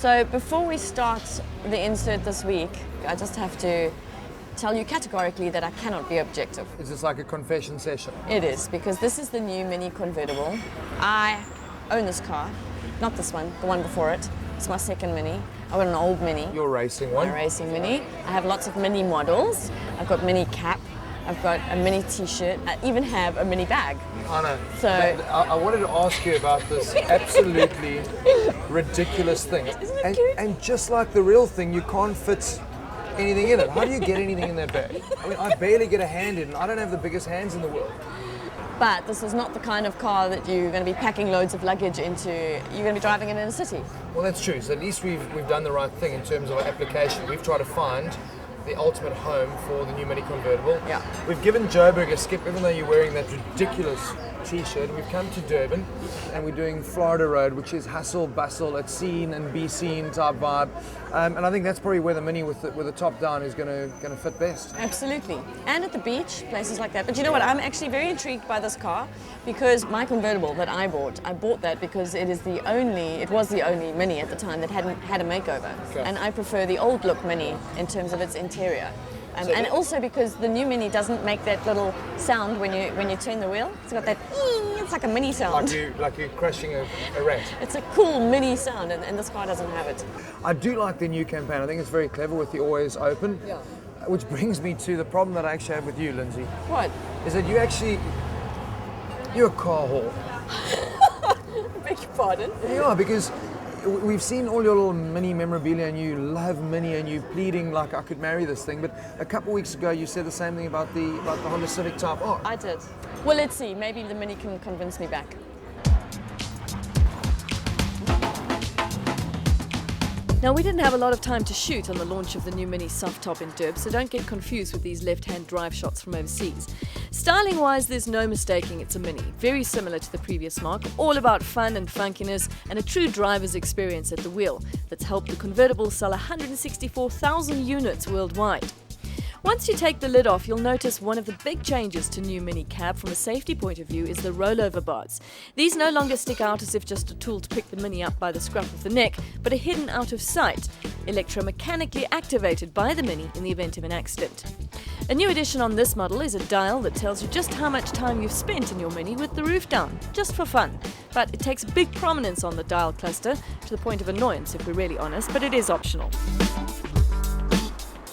So before we start the insert this week, I just have to tell you categorically that I cannot be objective. Is this like a confession session? It is, because this is the new Mini Convertible. I own this car, not this one, the one before it. It's my second Mini. I've got an old Mini. Your racing one? My racing Mini. I have lots of Mini models. I've got Mini cap. I've got a Mini t-shirt. I even have a Mini bag. I know. So I wanted to ask you about this absolutely ridiculous thing. Isn't it cute? And just like the real thing, you can't fit anything in it. How do you get anything in that bag? I mean, I barely get a hand in. I don't have the biggest hands in the world. But this is not the kind of car that you're going to be packing loads of luggage into. You're going to be driving it in a city. Well, that's true. So at least we've done the right thing in terms of our application. We've tried to find the ultimate home for the new Mini Convertible. Yeah. We've given Joburg a skip, even though you're wearing that ridiculous t-shirt. We've come to Durban and we're doing Florida Road, which is hustle, bustle, it's seen and be seen type vibe. And I think that's probably where the Mini with the top down is going to fit best. Absolutely. And at the beach, places like that. But you know what? I'm actually very intrigued by this car because my convertible that I bought that because it was the only Mini at the time that hadn't had a makeover. Okay. And I prefer the old look Mini in terms of its interior. And also because the new Mini doesn't make that little sound when you turn the wheel. It's got that, it's like a Mini sound. Like you're crushing a rat. It's a cool Mini sound, and this car doesn't have it. I do like the new campaign. I think it's very clever with the always open. Yeah. Which brings me to the problem that I actually have with you, Lindsay. What? Is that you're a car whore. Beg your pardon? Yeah, because we've seen all your little Mini memorabilia and you love Mini and you're pleading like I could marry this thing. But a couple of weeks ago you said the same thing about the Honda Civic Type R. I did. Well, let's see. Maybe the Mini can convince me back. Now, we didn't have a lot of time to shoot on the launch of the new Mini soft top in Durb, so don't get confused with these left-hand drive shots from overseas. Styling-wise, there's no mistaking it's a Mini, very similar to the previous mark, all about fun and funkiness and a true driver's experience at the wheel that's helped the convertible sell 164,000 units worldwide. Once you take the lid off, you'll notice one of the big changes to new Mini cab from a safety point of view is the rollover bars. These no longer stick out as if just a tool to pick the Mini up by the scruff of the neck, but are hidden out of sight, electromechanically activated by the Mini in the event of an accident. A new addition on this model is a dial that tells you just how much time you've spent in your Mini with the roof down, just for fun. But it takes big prominence on the dial cluster, to the point of annoyance if we're really honest, but it is optional.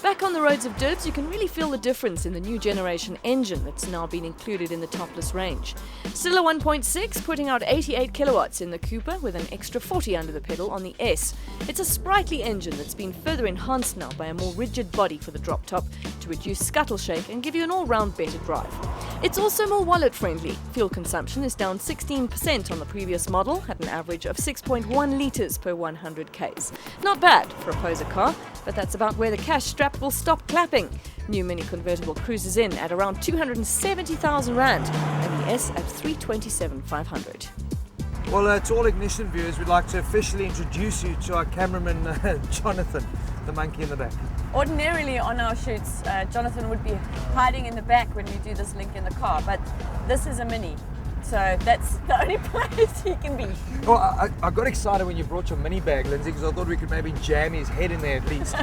Back on the roads of Durbs, you can really feel the difference in the new generation engine that's now been included in the topless range. Still a 1.6, putting out 88 kilowatts in the Cooper with an extra 40 under the pedal on the S. It's a sprightly engine that's been further enhanced now by a more rigid body for the drop top to reduce scuttle shake and give you an all-round better drive. It's also more wallet-friendly. Fuel consumption is down 16% on the previous model at an average of 6.1 litres per 100 Ks. Not bad for a poser car, but that's about where the cash strap will stop clapping. New Mini Convertible cruises in at around 270,000 Rand and the S at 327,500. Well, to all Ignition viewers, we'd like to officially introduce you to our cameraman, Jonathan, the monkey in the back. Ordinarily on our shoots, Jonathan would be hiding in the back when we do this link in the car, but this is a Mini, so that's the only place he can be. Well, I got excited when you brought your Mini bag, Lindsay, because I thought we could maybe jam his head in there at least.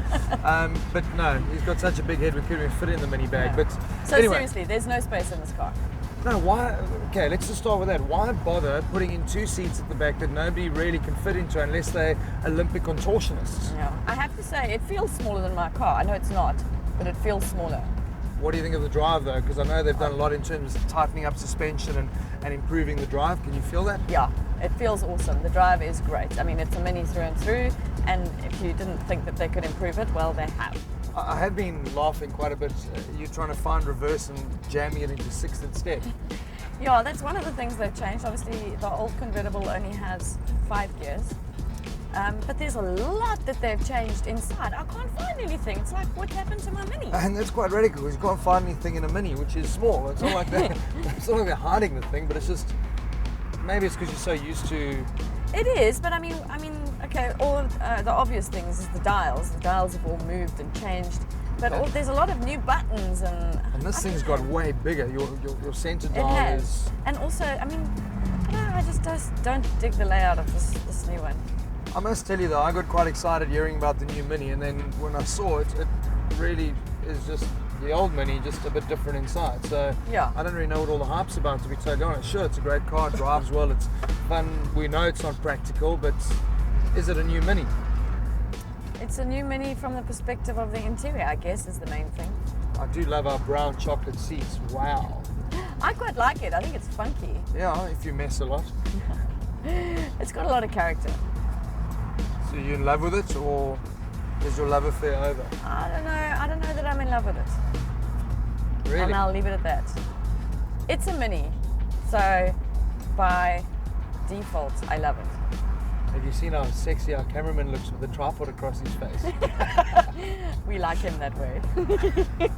But no, he's got such a big head we couldn't even fit it in the Mini bag. No. But so anyway. Seriously, there's no space in this car. No, why? Okay, let's just start with that. Why bother putting in two seats at the back that nobody really can fit into unless they're Olympic contortionists? Yeah. I have to say, it feels smaller than my car. I know it's not, but it feels smaller. What do you think of the drive though? Because I know they've done a lot in terms of tightening up suspension and improving the drive. Can you feel that? Yeah, it feels awesome. The drive is great. I mean, it's a Mini through and through, and if you didn't think that they could improve it, well, they have. I have been laughing quite a bit. You're trying to find reverse and jamming it into sixth instead. Yeah, that's one of the things they've changed. Obviously, the old convertible only has 5 gears. But there's a lot that they've changed inside. I can't find anything. It's like, what happened to my Mini? And that's quite radical because you can't find anything in a Mini, which is small. It's not like that. It's not like they're hiding the thing, but it's just, maybe it's because you're so used to... It is, but I mean, okay, all of the obvious things is the dials. The dials have all moved and changed. But there's a lot of new buttons and this thing's got way bigger. Your center it dial has. is... And also, I mean, I don't know, I just don't dig the layout of this new one. I must tell you though, I got quite excited hearing about the new Mini, and then when I saw it, it really is just the old Mini, just a bit different inside. So Yeah. I don't really know what all the hype's about, to be totally honest. Sure, it's a great car, it drives well, it's fun. We know it's not practical, but is it a new Mini? It's a new Mini from the perspective of the interior, I guess, is the main thing. I do love our brown chocolate seats. Wow. I quite like it. I think it's funky. Yeah, if you mess a lot. It's got a lot of character. So you in love with it, or is your love affair over? I don't know. I don't know that I'm in love with it. Really? And I'll leave it at that. It's a Mini, so by default, I love it. Have you seen how sexy our cameraman looks with the tripod across his face? We like him that way.